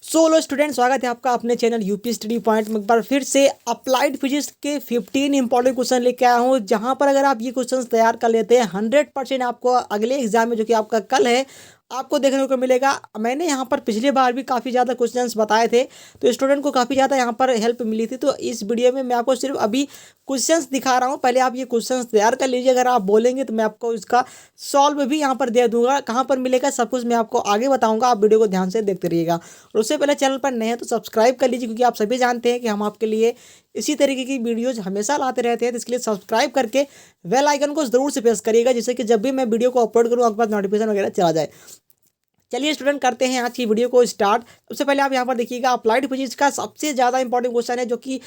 Solo student, स्वागत है आपका अपने चैनल यूपी स्टडी पॉइंट में। एक बार फिर से अप्लाइड फिजिक्स के 15 इंपॉर्टेंट क्वेश्चन लेके आया हूँ, जहां पर अगर आप ये क्वेश्चन तैयार कर लेते हैं 100% आपको अगले एग्जाम में, जो कि आपका कल है, आपको देखने को मिलेगा। मैंने यहाँ पर पिछली बार भी काफ़ी ज़्यादा क्वेश्चंस बताए थे, तो स्टूडेंट को काफ़ी ज़्यादा यहाँ पर हेल्प मिली थी। तो इस वीडियो में मैं आपको सिर्फ अभी क्वेश्चंस दिखा रहा हूँ। पहले आप ये क्वेश्चंस तैयार कर लीजिए, अगर आप बोलेंगे तो मैं आपको इसका सॉल्व भी यहाँ पर दे दूंगा। कहाँ पर मिलेगा सब कुछ मैं आपको आगे बताऊंगा, आप वीडियो को ध्यान से देखते रहिएगा। और उससे पहले चैनल पर नए हैं तो सब्सक्राइब कर लीजिए, क्योंकि आप सभी जानते हैं कि हम आपके लिए इसी तरीके की वीडियोज हमेशा लाते रहते हैं। तो इसके लिए सब्सक्राइब करके बेल आइकन को जरूर से प्रेस करिएगा, जिससे कि जब भी मैं वीडियो को अपलोड करूँ आपके पास नोटिफिकेशन वगैरह चला जाए। चलिए स्टूडेंट, करते हैं आज की वीडियो को स्टार्ट। सबसे पहले आप यहाँ पर देखिएगा, अप्लाइड फिजिक्स का सबसे ज़्यादा इंपॉर्टेंट क्वेश्चन है, जो कि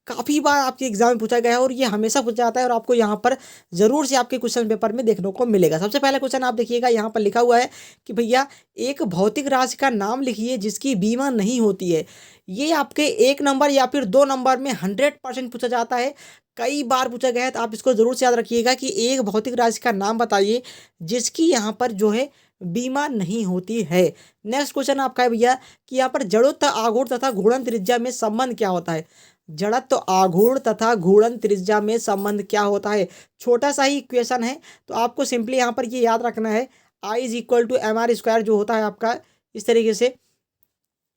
काफ़ी बार आपके एग्जाम में पूछा गया है और ये हमेशा पूछा जाता है, और आपको यहाँ पर ज़रूर से आपके क्वेश्चन पेपर में देखने को मिलेगा। सबसे पहला क्वेश्चन आप देखिएगा, यहाँ पर लिखा हुआ है कि भैया एक भौतिक राशि का नाम लिखिए जिसकी बीमा नहीं होती है। ये आपके 1 नंबर या फिर 2 नंबर में 100% पूछा जाता है, कई बार पूछा गया है। तो आप इसको ज़रूर से याद रखिएगा कि एक भौतिक राशि का नाम बताइए जिसकी यहाँ पर जो है बीमा नहीं होती है। नेक्स्ट क्वेश्चन आपका है भैया कि यहाँ पर जड़त्व, आघूर्ण तथा घूर्णन त्रिज्या में संबंध क्या होता है। जड़त्व, आघूर्ण तथा घूर्णन त्रिज्या में संबंध क्या होता है। छोटा सा ही इक्वेशन है, तो आपको सिंपली यहाँ पर ये याद रखना है, I = mr² जो होता है आपका इस तरीके से,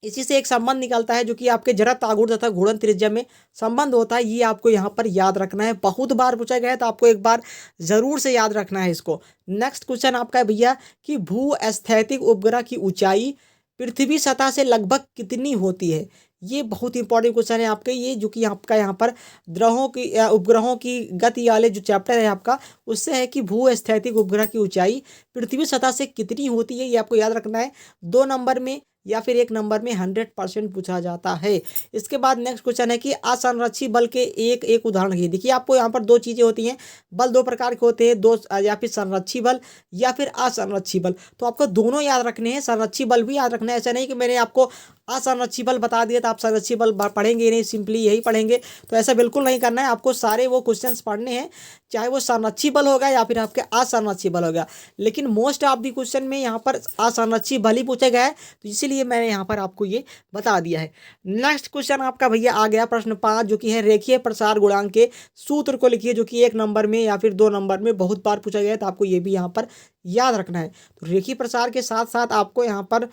इसी से एक संबंध निकलता है जो कि आपके जड़त्व, आघूर्ण तथा घूर्णन त्रिज्या में संबंध होता है। ये आपको यहाँ पर याद रखना है, बहुत बार पूछा गया है, तो आपको एक बार जरूर से याद रखना है इसको। नेक्स्ट क्वेश्चन आपका है भैया कि भू-स्थैतिक उपग्रह की ऊंचाई पृथ्वी सतह से लगभग कितनी होती है। ये बहुत इंपॉर्टेंट क्वेश्चन है आपके, ये जो कि आपका यहाँ पर ग्रहों की उपग्रहों की गति वाले जो चैप्टर है आपका, उससे है कि भू-स्थैतिक उपग्रह की ऊंचाई पृथ्वी सतह से कितनी होती है। ये आपको याद रखना है, 2 नंबर में या फिर 1 नंबर में 100% पूछा जाता है। इसके बाद नेक्स्ट क्वेश्चन है कि असंरक्षित बल के एक एक उदाहरण लिखिए। देखिए, आपको यहाँ पर दो चीज़ें होती हैं, बल दो प्रकार के होते हैं, दो या फिर संरक्षित बल या फिर असंरक्षित बल। तो आपको दोनों याद रखने हैं, संरक्षित बल भी याद रखना है। ऐसा नहीं कि मैंने आपको असंरक्षित बल बता दिया तो आप संरक्षित बल पढ़ेंगे नहीं, सिंपली यही पढ़ेंगे, तो ऐसा बिल्कुल नहीं करना है। आपको सारे वो क्वेश्चंस पढ़ने हैं, चाहे वो संरक्षित बल होगा या फिर आपके असंरक्षित बल होगा। लेकिन मोस्ट ऑफ द क्वेश्चन में यहाँ पर असंरक्षित बल ही पूछा गया है, तो इसीलिए मैंने यहाँ पर आपको ये बता दिया है। नेक्स्ट क्वेश्चन आपका भैया आ गया प्रश्न 5, जो कि है रेखीय प्रसार गुणांक के सूत्र को लिखिए, जो कि 1 नंबर में या फिर 2 नंबर में बहुत बार पूछा गया है, तो आपको ये भी यहाँ पर याद रखना है। तो रेखीय प्रसार के साथ साथ आपको यहाँ पर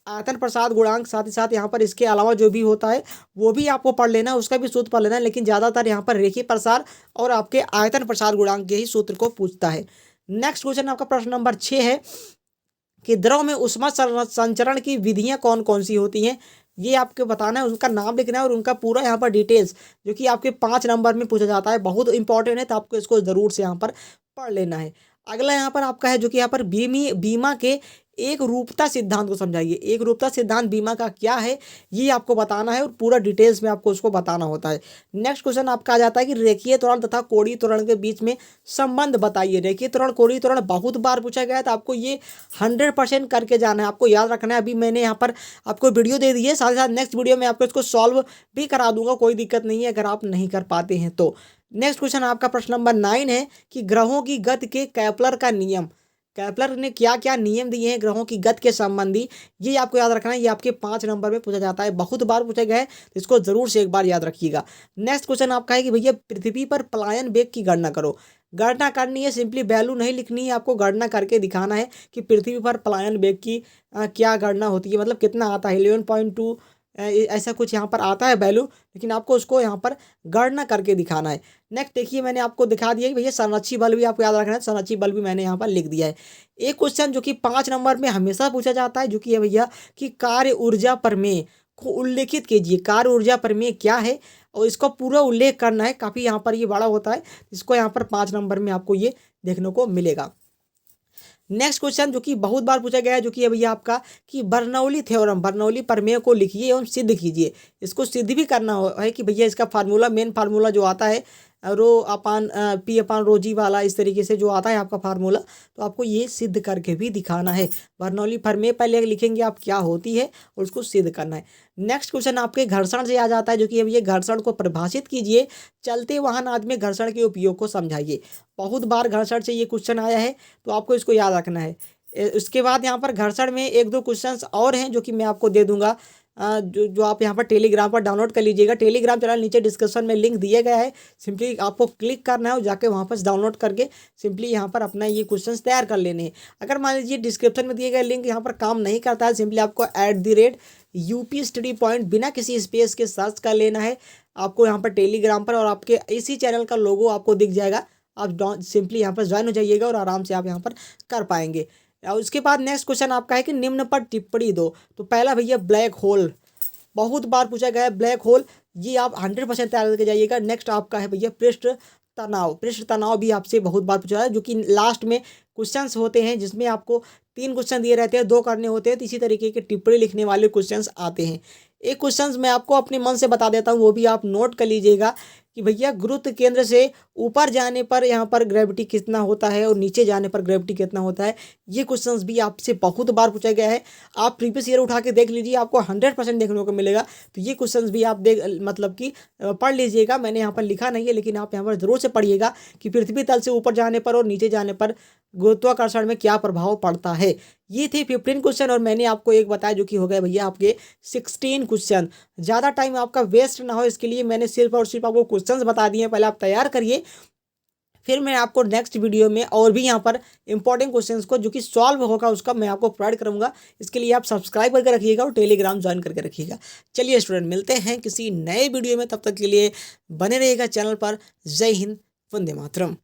आयतन प्रसार गुणांक, साथ ही साथ यहाँ पर इसके अलावा जो भी होता है वो भी आपको पढ़ लेना है, उसका भी सूत्र पढ़ लेना है। लेकिन ज़्यादातर यहाँ पर रेखीय प्रसार और आपके आयतन प्रसार गुणांक के ही सूत्र को पूछता है। नेक्स्ट क्वेश्चन आपका प्रश्न नंबर 6 है कि द्रव में ऊष्मा संचरण की विधियां कौन कौन सी होती हैं। ये आपको बताना है, उनका नाम लिखना है और उनका पूरा यहाँ पर डिटेल्स, जो कि आपके 5 नंबर में पूछा जाता है, बहुत इंपॉर्टेंट है, तो आपको इसको ज़रूर से यहाँ पर पढ़ लेना है। अगला यहाँ पर आपका है, जो कि यहाँ पर बीमा के एक रूपता सिद्धांत को समझाइए। एक रूपता सिद्धांत बीमा का क्या है, ये आपको बताना है और पूरा डिटेल्स में आपको उसको बताना होता है। नेक्स्ट क्वेश्चन आपका आ जाता है कि रेखीय त्वरण तथा कोणीय त्वरण के बीच में संबंध बताइए। रेखीय त्वरण, कोणीय त्वरण बहुत बार पूछा गया है, तो आपको ये 100% करके जाना है, आपको याद रखना है। अभी मैंने यहाँ पर आपको वीडियो दे दी है, साथ ही साथ नेक्स्ट वीडियो में आपको इसको सॉल्व भी करा दूंगा, कोई दिक्कत नहीं है अगर आप नहीं कर पाते हैं तो। नेक्स्ट क्वेश्चन आपका प्रश्न नंबर 9 है कि ग्रहों की गति के केपलर का नियम, केपलर ने क्या क्या नियम दिए हैं ग्रहों की गति के संबंधी, ये आपको याद रखना है। ये आपके 5 नंबर में पूछा जाता है, बहुत बार पूछा गया है, तो इसको जरूर से एक बार याद रखिएगा। नेक्स्ट क्वेश्चन आपका है कि भैया पृथ्वी पर पलायन वेग की गणना करो। गणना करनी है, सिंपली वैल्यू नहीं लिखनी है, आपको गणना करके दिखाना है कि पृथ्वी पर पलायन वेग की क्या गणना होती है, मतलब कितना आता है, 11.2 ऐसा कुछ यहाँ पर आता है वैल्यू, लेकिन आपको उसको यहाँ पर गणना करके दिखाना है। नेक्स्ट देखिए, मैंने आपको दिखा दिया कि भैया संरक्षित बल भी आपको याद रखना है, संरक्षित बल भी मैंने यहाँ पर लिख दिया है। एक क्वेश्चन जो कि 5 नंबर में हमेशा पूछा जाता है, जो कि है भैया कि कार्य ऊर्जा प्रमेय को उल्लेखित कीजिए। कार्य ऊर्जा प्रमेय क्या है और इसका पूरा उल्लेख करना है, काफ़ी यहाँ पर ये बड़ा होता है, इसको यहाँ पर 5 नंबर में आपको ये देखने को मिलेगा। नेक्स्ट क्वेश्चन जो कि बहुत बार पूछा गया है, जो कि है भैया आपका कि बर्नौली थ्योरम, बर्नौली प्रमेय को लिखिए एवं सिद्ध कीजिए। इसको सिद्ध भी करना है कि भैया इसका फार्मूला, मेन फार्मूला जो आता है P/ρg वाला, इस तरीके से जो आता है आपका फार्मूला, तो आपको ये सिद्ध करके भी दिखाना है। बर्नौली प्रमेय पहले लिखेंगे आप क्या होती है और उसको सिद्ध करना है। नेक्स्ट क्वेश्चन आपके घर्षण से आ जाता है, जो कि ये घर्षण को परिभाषित कीजिए। चलते वाहन आदि में घर्षण के उपयोग को समझाइए। बहुत बार घर्षण से ये क्वेश्चन आया है, तो आपको इसको याद रखना है। उसके बाद यहाँ पर घर्षण में एक दो क्वेश्चंस और हैं, जो कि मैं आपको दे दूंगा। जो आप यहाँ पर टेलीग्राम पर डाउनलोड कर लीजिएगा। टेलीग्राम चैनल नीचे डिस्क्रिप्शन में लिंक दिया गया है, सिंपली आपको क्लिक करना है और जाके वहाँ पर डाउनलोड करके सिंपली यहाँ पर अपना ये क्वेश्चंस तैयार कर लेने हैं। अगर मान लीजिए डिस्क्रिप्शन में दिए गए लिंक यहाँ पर काम नहीं करता है, सिंपली आपको @UP स्टडी पॉइंट बिना किसी स्पेस के सर्च कर लेना है आपको यहाँ पर टेलीग्राम पर, और आपके इसी चैनल का लोगो आपको दिख जाएगा। आप सिंपली यहाँ पर ज्वाइन हो जाइएगा और आराम से आप यहाँ पर कर पाएंगे। और उसके बाद नेक्स्ट क्वेश्चन आपका है कि निम्न पर टिप्पणी दो। तो पहला भैया ब्लैक होल, बहुत बार पूछा गया है ब्लैक होल, ये आप 100% तैयार करके जाइएगा। नेक्स्ट आपका है भैया पृष्ठ तनाव। पृष्ठ तनाव भी आपसे बहुत बार पूछा है, जो कि लास्ट में क्वेश्चंस होते हैं जिसमें आपको 3 क्वेश्चन दिए रहते हैं, 2 करने होते हैं, तो इसी तरीके के टिप्पणी लिखने वाले क्वेश्चंस आते हैं। एक क्वेश्चंस मैं आपको अपने मन से बता देता हूँ, वो भी आप नोट कर लीजिएगा कि भैया गुरुत्व केंद्र से ऊपर जाने पर यहाँ पर ग्रेविटी कितना होता है और नीचे जाने पर ग्रेविटी कितना होता है। ये क्वेश्चंस भी आपसे बहुत बार पूछा गया है, आप प्रीवियस ईयर उठा के देख लीजिए, आपको 100% देखने को मिलेगा। तो ये क्वेश्चंस भी आप मतलब कि पढ़ लीजिएगा। मैंने यहाँ पर लिखा नहीं है, लेकिन आप यहाँ पर जरूर से पढ़िएगा कि पृथ्वी तल से ऊपर जाने पर और नीचे जाने पर गुरुत्वाकर्षण में क्या प्रभाव पड़ता है। ये थे 15 क्वेश्चन और मैंने आपको एक बताया जो कि हो गए भैया आपके 16 क्वेश्चन। ज़्यादा टाइम आपका वेस्ट ना हो इसके लिए मैंने सिर्फ और सिर्फ आपको क्वेश्चंस बता दिए हैं, पहले आप तैयार करिए, फिर मैं आपको नेक्स्ट वीडियो में और भी यहाँ पर इंपॉर्टेंट क्वेश्चंस को जो कि सॉल्व होगा उसका मैं आपको प्रोवाइड करूँगा। इसके लिए आप सब्सक्राइब करके रखिएगा और टेलीग्राम ज्वाइन करके रखिएगा। चलिए स्टूडेंट, मिलते हैं किसी नए वीडियो में, तब तक के लिए बने रहिएगा चैनल पर। जय हिंद, वंदे मातरम।